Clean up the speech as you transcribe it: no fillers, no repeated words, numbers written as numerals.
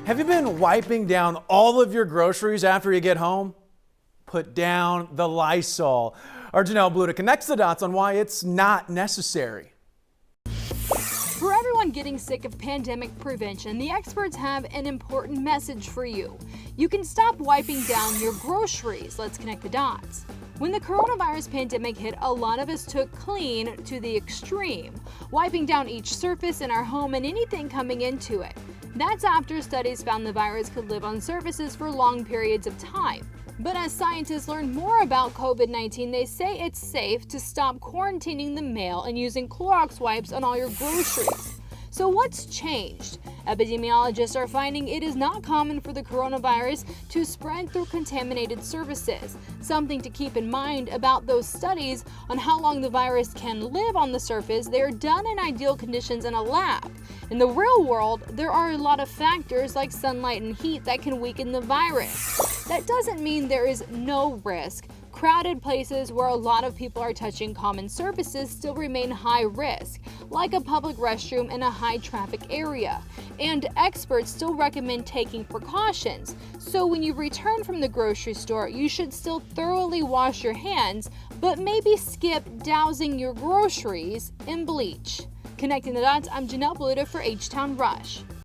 Have you been wiping down all of your groceries after you get home? Put down the Lysol. Our Janelle Bluta connects the dots on why it's not necessary. For everyone getting sick of pandemic prevention, the experts have an important message for you. You can stop wiping down your groceries. Let's connect the dots. When the coronavirus pandemic hit, a lot of us took clean to the extreme, wiping down each surface in our home and anything coming into it. That's after studies found the virus could live on surfaces for long periods of time. But as scientists learn more about COVID-19, they say it's safe to stop quarantining the mail and using Clorox wipes on all your groceries. So what's changed? Epidemiologists are finding it is not common for the coronavirus to spread through contaminated surfaces. Something to keep in mind about those studies on how long the virus can live on the surface, they are done in ideal conditions in a lab. In the real world, there are a lot of factors like sunlight and heat that can weaken the virus. That doesn't mean there is no risk. Crowded places where a lot of people are touching common surfaces still remain high risk, like a public restroom in a high traffic area. And experts still recommend taking precautions. So when you return from the grocery store, you should still thoroughly wash your hands, but maybe skip dousing your groceries in bleach. Connecting the dots, I'm Janelle Bluta for H-Town Rush.